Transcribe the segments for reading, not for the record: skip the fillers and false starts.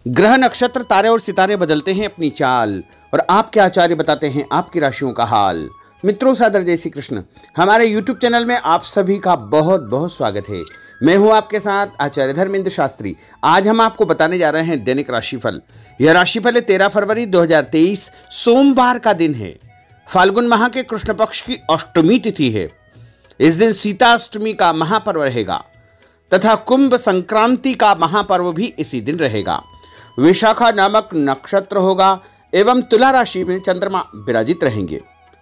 ग्रह नक्षत्र तारे और सितारे बदलते हैं अपनी चाल और आपके आचार्य बताते हैं आपकी राशियों का हाल। मित्रों, सादर जय श्री कृष्ण। हमारे YouTube चैनल में आप सभी का बहुत बहुत स्वागत है। मैं हूं आपके साथ आचार्य धर्मेंद्र शास्त्री। आज हम आपको बताने जा रहे हैं दैनिक राशिफल। यह राशिफल है 13 फरवरी 2023 सोमवार का दिन है। फाल्गुन माह के कृष्ण पक्ष की अष्टमी तिथि है। इस दिन सीताष्टमी का महापर्व रहेगा तथा कुंभ संक्रांति का महापर्व भी इसी दिन रहेगा। विशाखा नामक नक्षत्र होगा एवं तुला राशि में चंद्रमा विराजित रहेंगे।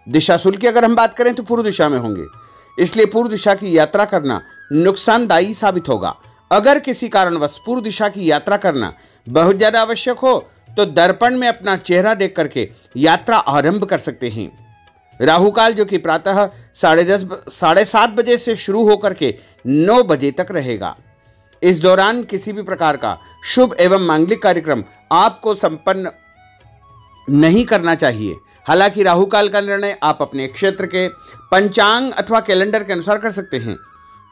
दिशा शुल्क की अगर हम बात करें तो पूर्व दिशा में होंगे, इसलिए पूर्व दिशा की यात्रा करना नुकसानदायी साबित होगा। अगर किसी कारणवश पूर्व दिशा की यात्रा करना बहुत ज्यादा आवश्यक हो तो दर्पण में अपना चेहरा देख करके यात्रा आरंभ कर सकते हैं। राहु काल जो कि प्रातः 7:30 बजे से शुरू होकर के 9 बजे तक रहेगा। इस दौरान किसी भी प्रकार का शुभ एवं मांगलिक कार्यक्रम आपको संपन्न नहीं करना चाहिए। हालांकि राहु काल का निर्णय आप अपने क्षेत्र के पंचांग अथवा कैलेंडर के अनुसार कर सकते हैं,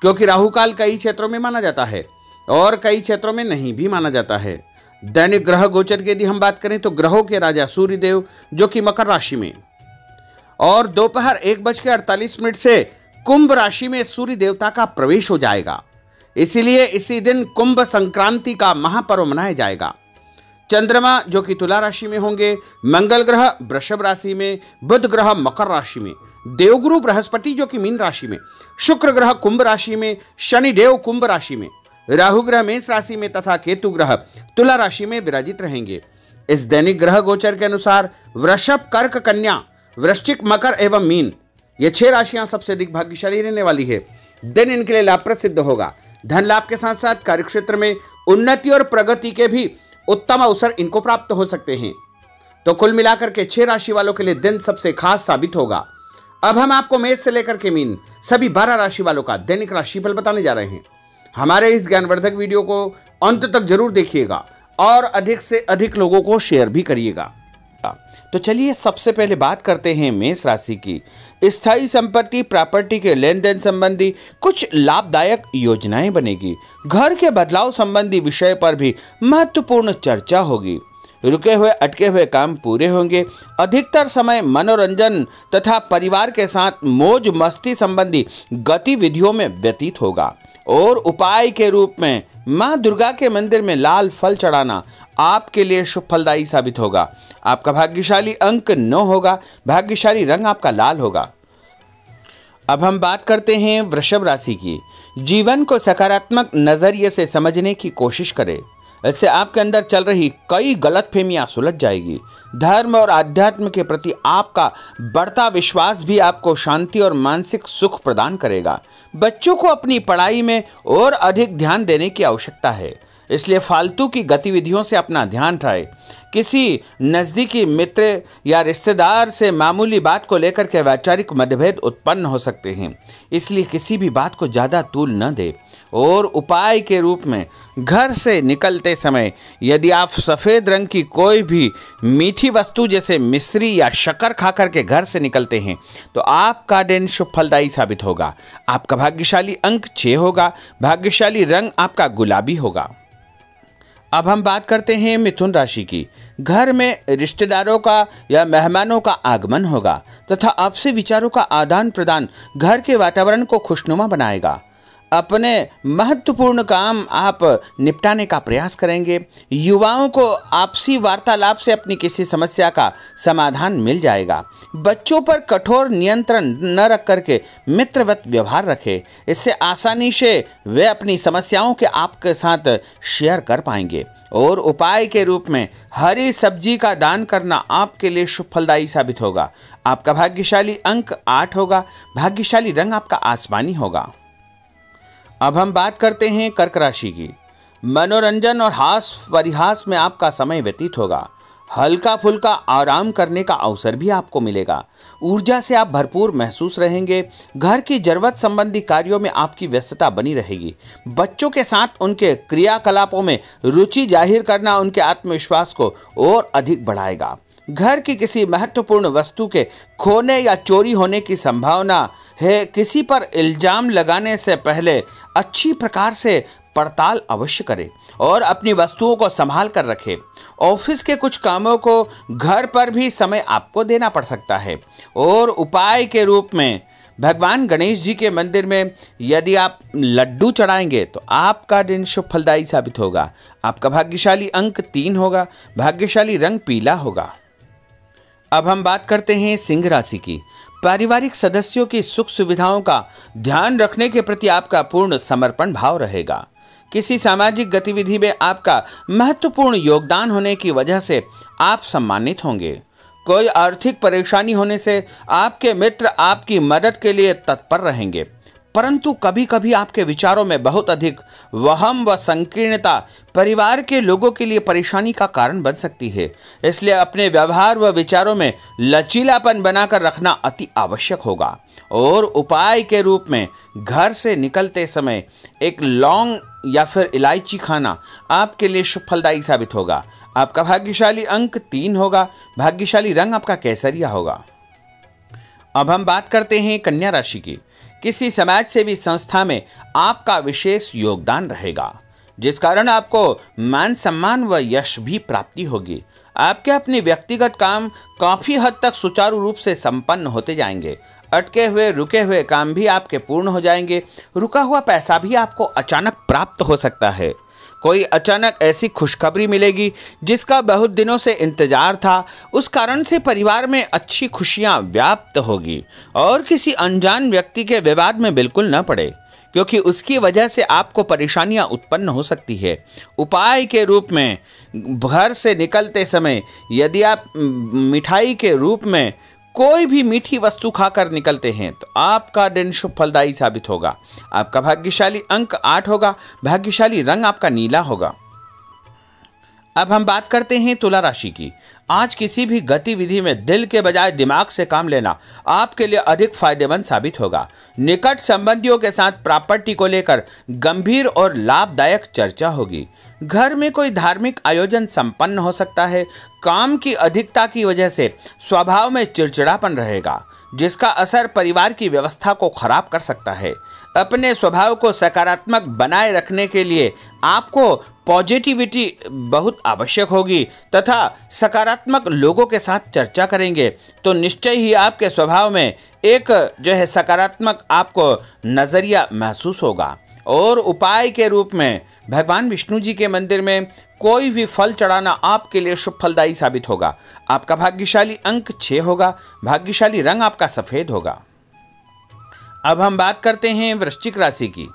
क्योंकि राहु काल कई क्षेत्रों में माना जाता है और कई क्षेत्रों में नहीं भी माना जाता है। दैनिक ग्रह गोचर की यदि हम बात करें तो ग्रहों के राजा सूर्यदेव जो कि मकर राशि में और दोपहर 1:48 से कुंभ राशि में सूर्य देवता का प्रवेश हो जाएगा। इसीलिए इसी दिन कुंभ संक्रांति का महापर्व मनाया जाएगा। चंद्रमा जो कि तुला राशि में होंगे, मंगल ग्रह वृषभ राशि में, बुध ग्रह मकर राशि में, देवगुरु बृहस्पति जो कि मीन राशि में, शुक्र ग्रह कुंभ राशि में, शनि देव कुंभ राशि में, राहु ग्रह मेष राशि में तथा केतु ग्रह तुला राशि में विराजित रहेंगे। इस दैनिक ग्रह गोचर के अनुसार वृषभ, कर्क, कन्या, वृश्चिक, मकर एवं मीन ये 6 राशियां सबसे अधिक भाग्यशाली रहने वाली है। दिन इनके लिए लाभप्रद सिद्ध होगा। धन लाभ के साथ साथ कार्यक्षेत्र में उन्नति और प्रगति के भी उत्तम अवसर इनको प्राप्त हो सकते हैं। तो कुल मिलाकर के 6 राशि वालों के लिए दिन सबसे खास साबित होगा। अब हम आपको मेष से लेकर के मीन सभी 12 राशि वालों का दैनिक राशिफल बताने जा रहे हैं। हमारे इस ज्ञानवर्धक वीडियो को अंत तक जरूर देखिएगा और अधिक से अधिक लोगों को शेयर भी करिएगा। तो चलिए सबसे पहले बात करते हैं मेष राशि की। स्थायी संपत्ति प्रॉपर्टी के लेन देन संबंधी कुछ लाभदायक योजनाएं बनेगी। घर के बदलाव संबंधी विषय पर भी महत्वपूर्ण चर्चा होगी। रुके हुए अटके हुए काम पूरे होंगे। अधिकतर समय मनोरंजन तथा परिवार के साथ मौज मस्ती संबंधी गतिविधियों में व्यतीत होगा और उपाय के रूप में मां दुर्गा के मंदिर में लाल फल चढ़ाना आपके लिए शुभ फलदायी साबित होगा। आपका भाग्यशाली अंक 9 होगा। भाग्यशाली रंग आपका लाल होगा। अब हम बात करते हैं वृषभ राशि की। जीवन को सकारात्मक नजरिए से समझने की कोशिश करें। इससे आपके अंदर चल रही कई गलतफहमियां सुलझ जाएगी। धर्म और आध्यात्म के प्रति आपका बढ़ता विश्वास भी आपको शांति और मानसिक सुख प्रदान करेगा। बच्चों को अपनी पढ़ाई में और अधिक ध्यान देने की आवश्यकता है, इसलिए फालतू की गतिविधियों से अपना ध्यान हटाएं। किसी नज़दीकी मित्र या रिश्तेदार से मामूली बात को लेकर के वैचारिक मतभेद उत्पन्न हो सकते हैं, इसलिए किसी भी बात को ज़्यादा तूल न दें। और उपाय के रूप में घर से निकलते समय यदि आप सफ़ेद रंग की कोई भी मीठी वस्तु जैसे मिश्री या शक्कर खा करके घर से निकलते हैं तो आपका दिन शुभ फलदायी साबित होगा। आपका भाग्यशाली अंक 6 होगा। भाग्यशाली रंग आपका गुलाबी होगा। अब हम बात करते हैं मिथुन राशि की। घर में रिश्तेदारों का या मेहमानों का आगमन होगा तथा आपसे विचारों का आदान प्रदान घर के वातावरण को खुशनुमा बनाएगा। अपने महत्वपूर्ण काम आप निपटाने का प्रयास करेंगे। युवाओं को आपसी वार्तालाप से अपनी किसी समस्या का समाधान मिल जाएगा। बच्चों पर कठोर नियंत्रण न रख करके मित्रवत व्यवहार रखें। इससे आसानी से वे अपनी समस्याओं के आपके साथ शेयर कर पाएंगे। और उपाय के रूप में हरी सब्जी का दान करना आपके लिए शुभ फलदायी साबित होगा। आपका भाग्यशाली अंक 8 होगा। भाग्यशाली रंग आपका आसमानी होगा। अब हम बात करते हैं कर्क राशि की। मनोरंजन और हास परिहास में आपका समय व्यतीत होगा। हल्का फुल्का आराम करने का अवसर भी आपको मिलेगा। ऊर्जा से आप भरपूर महसूस रहेंगे। घर की जरूरत संबंधी कार्यों में आपकी व्यस्तता बनी रहेगी। बच्चों के साथ उनके क्रियाकलापों में रुचि जाहिर करना उनके आत्मविश्वास को और अधिक बढ़ाएगा। घर की किसी महत्वपूर्ण वस्तु के खोने या चोरी होने की संभावना है। किसी पर इल्जाम लगाने से पहले अच्छी प्रकार से पड़ताल अवश्य करें और अपनी वस्तुओं को संभाल कर रखें। ऑफिस के कुछ कामों को घर पर भी समय आपको देना पड़ सकता है। और उपाय के रूप में भगवान गणेश जी के मंदिर में यदि आप लड्डू चढ़ाएंगे तो आपका दिन शुभ फलदायी साबित होगा। आपका भाग्यशाली अंक 3 होगा। भाग्यशाली रंग पीला होगा। अब हम बात करते हैं सिंह राशि की। पारिवारिक सदस्यों की सुख सुविधाओं का ध्यान रखने के प्रति आपका पूर्ण समर्पण भाव रहेगा। किसी सामाजिक गतिविधि में आपका महत्वपूर्ण योगदान होने की वजह से आप सम्मानित होंगे। कोई आर्थिक परेशानी होने से आपके मित्र आपकी मदद के लिए तत्पर रहेंगे, परंतु कभी कभी आपके विचारों में बहुत अधिक वहम व संकीर्णता परिवार के लोगों के लिए परेशानी का कारण बन सकती है। इसलिए अपने व्यवहार व विचारों में लचीलापन बनाकर रखना अति आवश्यक होगा। और उपाय के रूप में घर से निकलते समय एक लौंग या फिर इलायची खाना आपके लिए शुभ फलदायी साबित होगा। आपका भाग्यशाली अंक 3 होगा। भाग्यशाली रंग आपका केसरिया होगा। अब हम बात करते हैं कन्या राशि की। किसी समाज सेवी संस्था में आपका विशेष योगदान रहेगा, जिस कारण आपको मान सम्मान व यश भी प्राप्ति होगी। आपके अपने व्यक्तिगत काम काफी हद तक सुचारू रूप से संपन्न होते जाएंगे। अटके हुए रुके हुए काम भी आपके पूर्ण हो जाएंगे। रुका हुआ पैसा भी आपको अचानक प्राप्त हो सकता है। कोई अचानक ऐसी खुशखबरी मिलेगी जिसका बहुत दिनों से इंतजार था। उस कारण से परिवार में अच्छी खुशियां व्याप्त होगी। और किसी अनजान व्यक्ति के विवाद में बिल्कुल न पड़े, क्योंकि उसकी वजह से आपको परेशानियां उत्पन्न हो सकती है। उपाय के रूप में घर से निकलते समय यदि आप मिठाई के रूप में कोई भी मीठी वस्तु खाकर निकलते हैं तो आपका दिन शुभ फलदायी साबित होगा। आपका भाग्यशाली अंक 8 होगा। भाग्यशाली रंग आपका नीला होगा। अब हम बात करते हैं तुला राशि की। आज किसी भी गतिविधि में दिल के बजाय दिमाग से काम लेना आपके लिए अधिक फायदेमंद साबित होगा। निकट संबंधियों के साथ प्रॉपर्टी को लेकर गंभीर और लाभदायक चर्चा होगी। घर में कोई धार्मिक आयोजन संपन्न हो सकता है। काम की अधिकता की वजह से स्वभाव में चिड़चिड़ापन रहेगा, जिसका असर परिवार की व्यवस्था को खराब कर सकता है। अपने स्वभाव को सकारात्मक बनाए रखने के लिए आपको पॉजिटिविटी बहुत आवश्यक होगी तथा सकारात्मक लोगों के साथ चर्चा करेंगे तो निश्चय ही आपके स्वभाव में एक सकारात्मक आपको नज़रिया महसूस होगा। और उपाय के रूप में भगवान विष्णु जी के मंदिर में कोई भी फल चढ़ाना आपके लिए शुभ फलदायी साबित होगा। आपका भाग्यशाली अंक 6 होगा। भाग्यशाली रंग आपका सफ़ेद होगा। अब हम बात करते हैं वृश्चिक राशि की।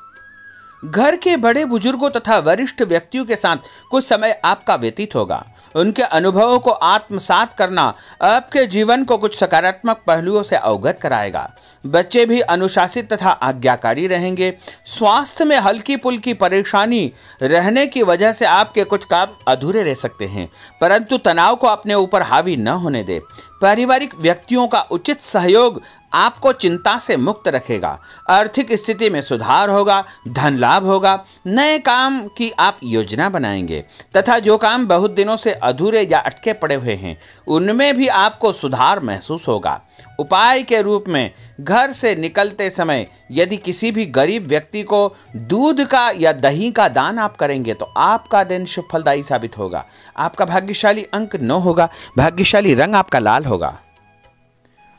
घर के बड़े बुजुर्गों तथा वरिष्ठ व्यक्तियों के साथ कुछ समय आपका व्यतीत होगा। उनके अनुभवों को आत्मसात करना आपके जीवन को कुछ सकारात्मक पहलुओं से अवगत कराएगा। बच्चे भी अनुशासित तथा आज्ञाकारी रहेंगे। स्वास्थ्य में हल्की पुल्की परेशानी रहने की वजह से आपके कुछ काम अधूरे रह सकते हैं, परंतु तनाव को अपने ऊपर हावी न होने दे। पारिवारिक व्यक्तियों का उचित सहयोग आपको चिंता से मुक्त रखेगा। आर्थिक स्थिति में सुधार होगा। धन लाभ होगा। नए काम की आप योजना बनाएंगे तथा जो काम बहुत दिनों से अधूरे या अटके पड़े हुए हैं उनमें भी आपको सुधार महसूस होगा। उपाय के रूप में घर से निकलते समय यदि किसी भी गरीब व्यक्ति को दूध का या दही का दान आप करेंगे तो आपका दिन शुभ फलदायी साबित होगा। आपका भाग्यशाली अंक 9 होगा। भाग्यशाली रंग आपका लाल होगा।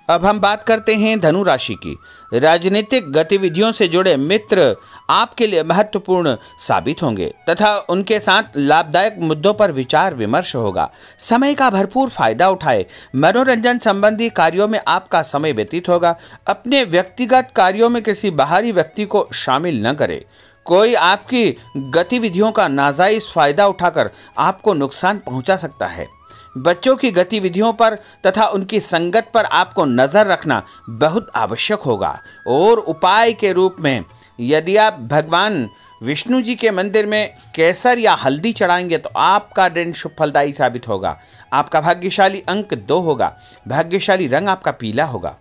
अब हम बात करते हैं धनु राशि की। राजनीतिक गतिविधियों से जुड़े मित्र आपके लिए महत्वपूर्ण साबित होंगे तथा उनके साथ लाभदायक मुद्दों पर विचार विमर्श होगा। समय का भरपूर फायदा उठाए। मनोरंजन संबंधी कार्यों में आपका समय व्यतीत होगा। अपने व्यक्तिगत कार्यों में किसी बाहरी व्यक्ति को शामिल न करें। कोई आपकी गतिविधियों का नाजायज फायदा उठाकर आपको नुकसान पहुंचा सकता है। बच्चों की गतिविधियों पर तथा उनकी संगत पर आपको नज़र रखना बहुत आवश्यक होगा। और उपाय के रूप में यदि आप भगवान विष्णु जी के मंदिर में केसर या हल्दी चढ़ाएंगे तो आपका दिन शुभ फलदायी साबित होगा। आपका भाग्यशाली अंक 2 होगा। भाग्यशाली रंग आपका पीला होगा।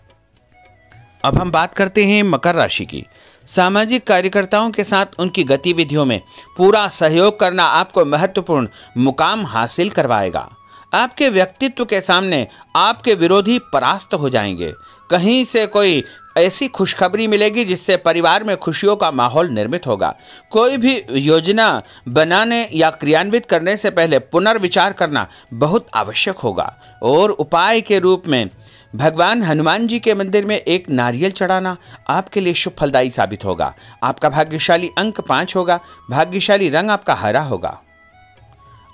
अब हम बात करते हैं मकर राशि की। सामाजिक कार्यकर्ताओं के साथ उनकी गतिविधियों में पूरा सहयोग करना आपको महत्वपूर्ण मुकाम हासिल करवाएगा। आपके व्यक्तित्व के सामने आपके विरोधी परास्त हो जाएंगे। कहीं से कोई ऐसी खुशखबरी मिलेगी जिससे परिवार में खुशियों का माहौल निर्मित होगा। कोई भी योजना बनाने या क्रियान्वित करने से पहले पुनर्विचार करना बहुत आवश्यक होगा। और उपाय के रूप में भगवान हनुमान जी के मंदिर में एक नारियल चढ़ाना आपके लिए शुभ फलदायी साबित होगा। आपका भाग्यशाली अंक 5 होगा। भाग्यशाली रंग आपका हरा होगा।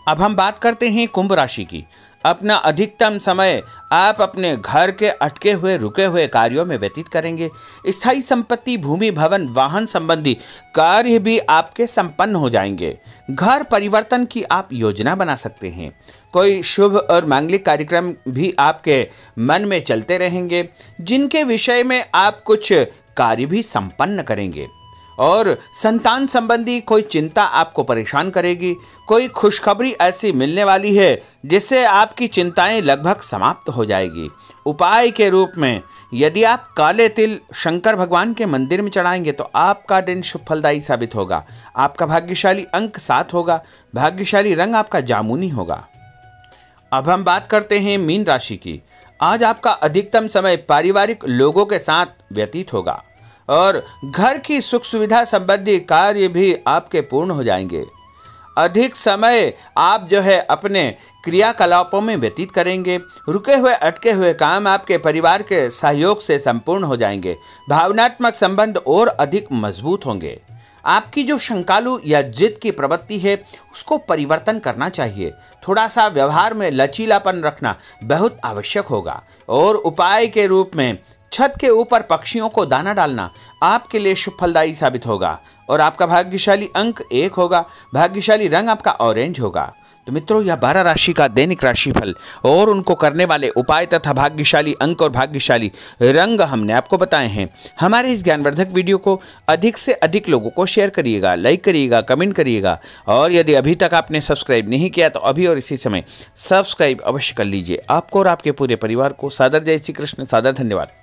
अब हम बात करते हैं कुंभ राशि की। अपना अधिकतम समय आप अपने घर के अटके हुए रुके हुए कार्यों में व्यतीत करेंगे। स्थायी संपत्ति, भूमि, भवन, वाहन संबंधी कार्य भी आपके संपन्न हो जाएंगे। घर परिवर्तन की आप योजना बना सकते हैं। कोई शुभ और मांगलिक कार्यक्रम भी आपके मन में चलते रहेंगे, जिनके विषय में आप कुछ कार्य भी संपन्न करेंगे। और संतान संबंधी कोई चिंता आपको परेशान करेगी। कोई खुशखबरी ऐसी मिलने वाली है जिससे आपकी चिंताएं लगभग समाप्त हो जाएगी। उपाय के रूप में यदि आप काले तिल शंकर भगवान के मंदिर में चढ़ाएंगे तो आपका दिन शुभ फलदायी साबित होगा। आपका भाग्यशाली अंक 7 होगा। भाग्यशाली रंग आपका जामुनी होगा। अब हम बात करते हैं मीन राशि की। आज आपका अधिकतम समय पारिवारिक लोगों के साथ व्यतीत होगा और घर की सुख सुविधा संबंधी कार्य भी आपके पूर्ण हो जाएंगे। अधिक समय आप अपने क्रियाकलापों में व्यतीत करेंगे। रुके हुए अटके हुए काम आपके परिवार के सहयोग से संपूर्ण हो जाएंगे। भावनात्मक संबंध और अधिक मजबूत होंगे। आपकी जो शंकालु या जिद की प्रवृत्ति है उसको परिवर्तन करना चाहिए। थोड़ा सा व्यवहार में लचीलापन रखना बहुत आवश्यक होगा। और उपाय के रूप में छत के ऊपर पक्षियों को दाना डालना आपके लिए शुभ फलदायी साबित होगा। और आपका भाग्यशाली अंक 1 होगा। भाग्यशाली रंग आपका ऑरेंज होगा। तो मित्रों, यह 12 राशि का दैनिक राशिफल और उनको करने वाले उपाय तथा भाग्यशाली अंक और भाग्यशाली रंग हमने आपको बताए हैं। हमारे इस ज्ञानवर्धक वीडियो को अधिक से अधिक लोगों को शेयर करिएगा, लाइक करिएगा, कमेंट करिएगा। और यदि अभी तक आपने सब्सक्राइब नहीं किया तो अभी और इसी समय सब्सक्राइब अवश्य कर लीजिए। आपको और आपके पूरे परिवार को सादर जय श्री कृष्ण, सादर धन्यवाद।